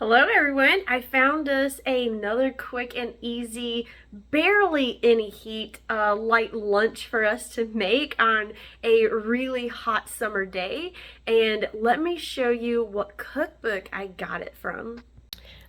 Hello everyone, I found us another quick and easy, barely any heat, light lunch for us to make on a really hot summer day. And let me show you what cookbook I got it from.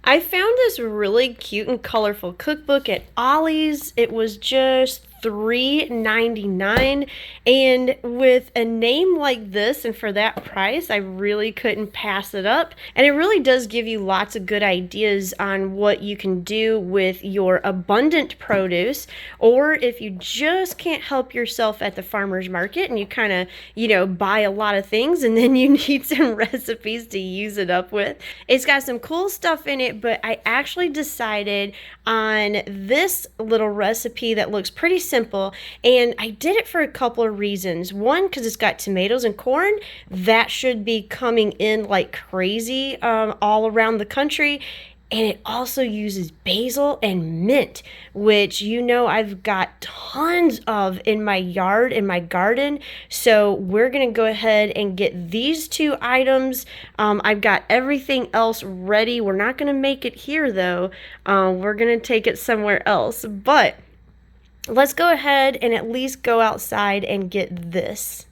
I found this really cute and colorful cookbook at Ollie's. It was just $3.99, and with a name like this and for that price, I really couldn't pass it up. And it really does give you lots of good ideas on what you can do with your abundant produce, or if you just can't help yourself at the farmer's market and you kind of, buy a lot of things and then you need some recipes to use it up with. It's got some cool stuff in it, but I actually decided on this little recipe that looks pretty simple, and I did it for a couple of reasons. One, because it's got tomatoes and corn. That should be coming in like crazy all around the country. And it also uses basil and mint, which I've got tons of in my yard, in my garden. So we're going to go ahead and get these two items. I've got everything else ready. We're not going to make it here, though. We're going to take it somewhere else. But let's go ahead and at least go outside and get this.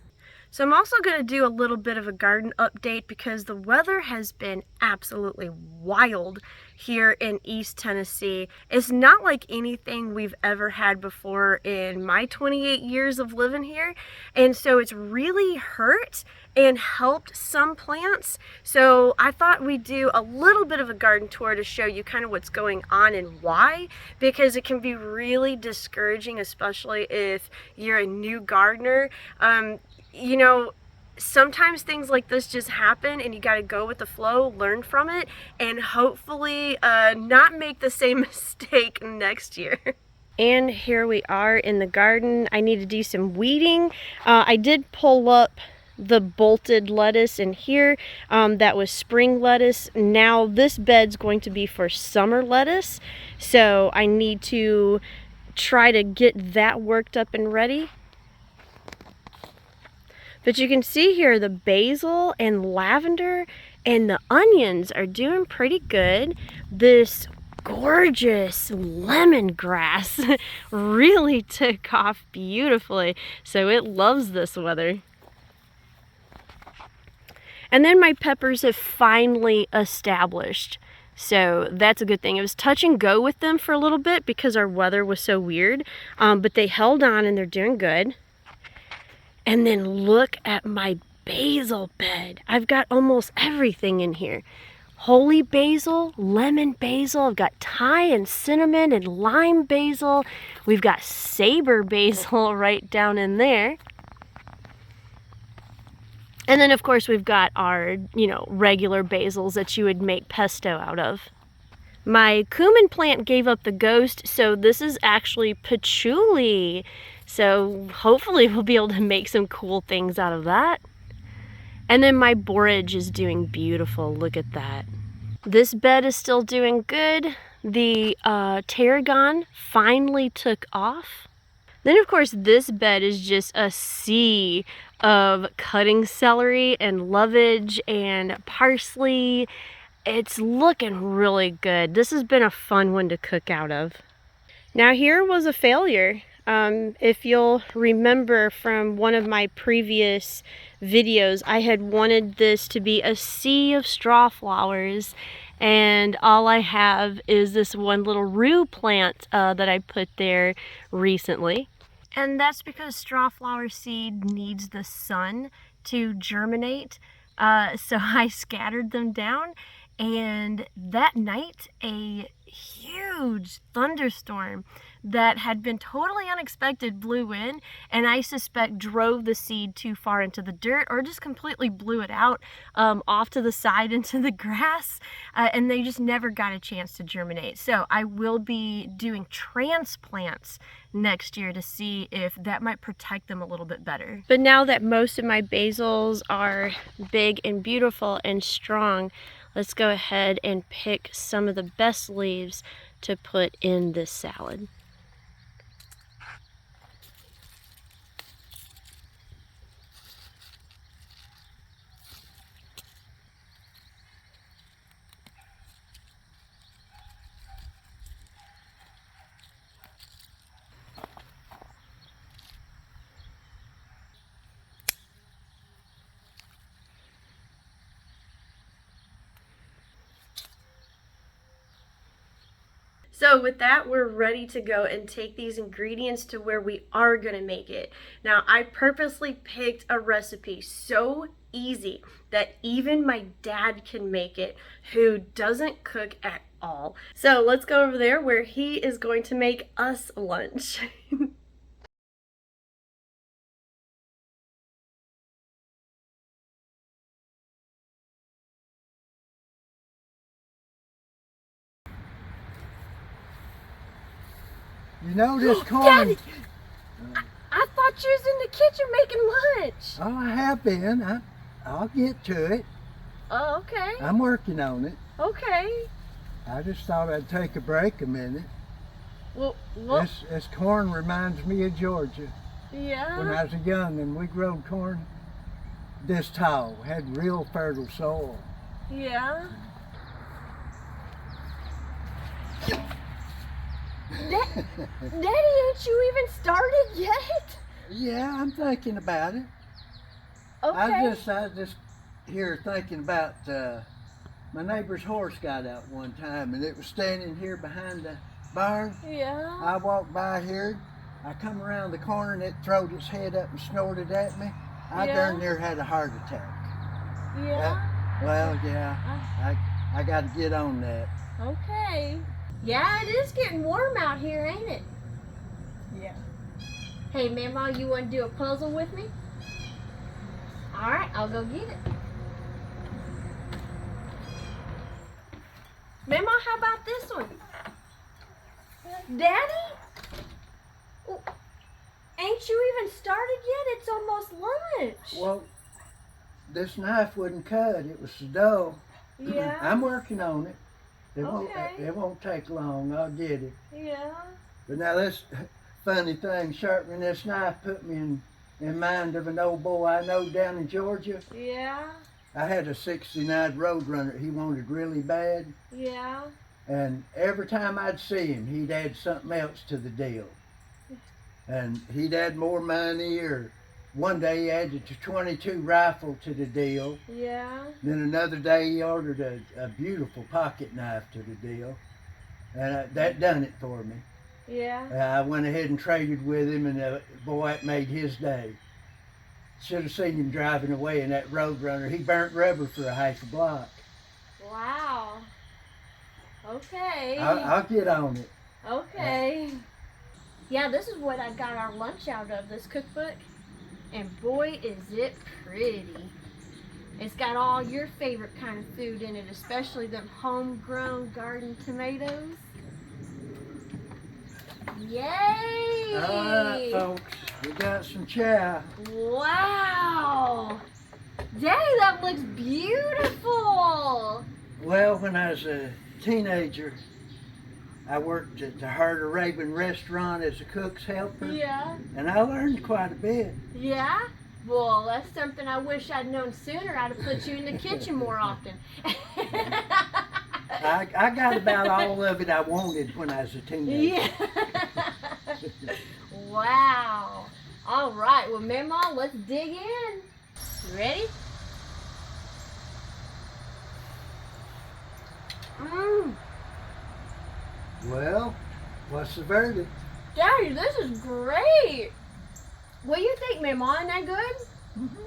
So I'm also going to do a little bit of a garden update because the weather has been absolutely wild here in East Tennessee. It's not like anything we've ever had before in my 28 years of living here. And so it's really hurt and helped some plants. So I thought we'd do a little bit of a garden tour to show you kind of what's going on and why, because it can be really discouraging, especially if you're a new gardener. Sometimes things like this just happen and you got to go with the flow, learn from it, and hopefully not make the same mistake next year. And here we are in the garden. I need to do some weeding. I did pull up the bolted lettuce in here. That was spring lettuce. Now this bed's going to be for summer lettuce. So I need to try to get that worked up and ready. But you can see here the basil and lavender and the onions are doing pretty good. This gorgeous lemongrass really took off beautifully, so it loves this weather. And then my peppers have finally established, so that's a good thing. It was touch and go with them for a little bit because our weather was so weird, but they held on and they're doing good. And then look at my basil bed. I've got almost everything in here. Holy basil, lemon basil. I've got Thai and cinnamon and lime basil. We've got saber basil right down in there. And then, of course, we've got our, regular basils that you would make pesto out of. My cumin plant gave up the ghost, so this is actually patchouli. So hopefully we'll be able to make some cool things out of that. And then my borage is doing beautiful. Look at that. This bed is still doing good. The tarragon finally took off. Then, of course, this bed is just a sea of cutting celery and lovage and parsley. It's looking really good. This has been a fun one to cook out of. Now here was a failure. If you'll remember from one of my previous videos, I had wanted this to be a sea of straw flowers, and all I have is this one little rue plant that I put there recently. And that's because straw flower seed needs the sun to germinate, so I scattered them down. And that night, a huge thunderstorm that had been totally unexpected blew in, and I suspect drove the seed too far into the dirt or just completely blew it out off to the side into the grass, and they just never got a chance to germinate. So I will be doing transplants next year to see if that might protect them a little bit better. But now that most of my basils are big and beautiful and strong, let's go ahead and pick some of the best leaves to put in this salad. So with that, we're ready to go and take these ingredients to where we are gonna make it. Now, I purposely picked a recipe so easy that even my dad can make it, who doesn't cook at all. So let's go over there where he is going to make us lunch. You know this corn? Daddy, I thought you was in the kitchen making lunch. Oh, I have been. I'll get to it. Oh, okay. I'm working on it. Okay. I just thought I'd take a break a minute. Well, This corn reminds me of Georgia. yeah. When I was a young'un, we growed corn this tall, had real fertile soil. Yeah. Daddy, ain't you even started yet? Yeah, I'm thinking about it. Okay. I just here thinking about my neighbor's horse got out one time and it was standing here behind the barn. Yeah. I walked by here, I come around the corner and it throwed its head up and snorted at me. I darn near had a heart attack. Yeah. Well, yeah, I got to get on that. Okay. Yeah, it is getting warm out here, ain't it? Yeah. Hey, Mama, you want to do a puzzle with me? All right, I'll go get it. Mama, how about this one? Daddy? Oh, ain't you even started yet? It's almost lunch. Well, this knife wouldn't cut, it was so dull. Yeah. I'm working on it. Okay. It won't take long, I'll get it. Yeah. But now this funny thing, sharpening this knife put me in mind of an old boy I know down in Georgia. Yeah. I had a '69 Roadrunner he wanted really bad. Yeah. And every time I'd see him, he'd add something else to the deal. And he'd add more money, or one day he added a .22 rifle to the deal. Yeah. Then another day he ordered a beautiful pocket knife to the deal. And that done it for me. Yeah. I went ahead and traded with him, and boy, it made his day. Should have seen him driving away in that Roadrunner. He burnt rubber for a half a block. Wow. Okay. I'll get on it. Okay. Yeah, this is what I got our lunch out of, this cookbook. And boy, is it pretty. It's got all your favorite kind of food in it, especially them homegrown garden tomatoes. Yay! All right, folks, we got some chow. Wow! Daddy, that looks beautiful! Well, when I was a teenager, I worked at the Heart of Raven restaurant as a cook's helper. Yeah. And I learned quite a bit. Yeah? Well, that's something I wish I'd known sooner. I'd have put you in the kitchen more often. I got about all of it I wanted when I was a teenager. Yeah. Wow. All right. Well, Mama, let's dig in. You ready? Mmm. Well, what's the verdict? Daddy, this is great. What do you think, Mama? Isn't that good? Mm-hmm.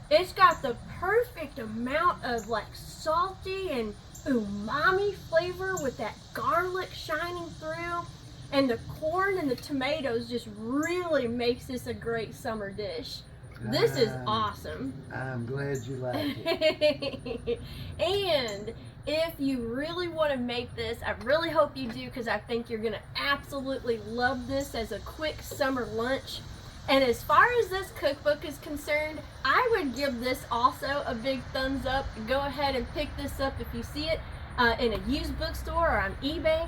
It's got the perfect amount of like salty and umami flavor with that garlic shining through, and the corn and the tomatoes just really makes this a great summer dish. This is awesome. I'm glad you like it. And if you really want to make this, I really hope you do, because I think you're going to absolutely love this as a quick summer lunch. And as far as this cookbook is concerned, I would give this also a big thumbs up. Go ahead and pick this up if you see it in a used bookstore or on eBay.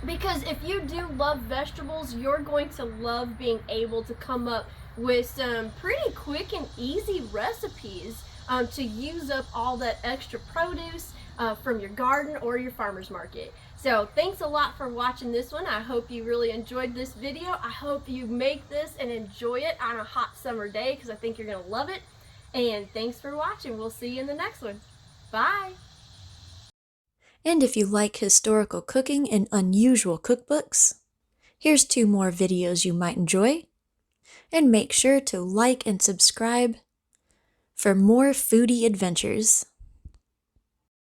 Because if you do love vegetables, you're going to love being able to come up with some pretty quick and easy recipes to use up all that extra produce from your garden or your farmer's market. So thanks a lot for watching this one. I hope you really enjoyed this video. I hope you make this and enjoy it on a hot summer day, because I think you're going to love it. And thanks for watching. We'll see you in the next one. Bye. And if you like historical cooking and unusual cookbooks, here's 2 more videos you might enjoy. And make sure to like and subscribe for more foodie adventures.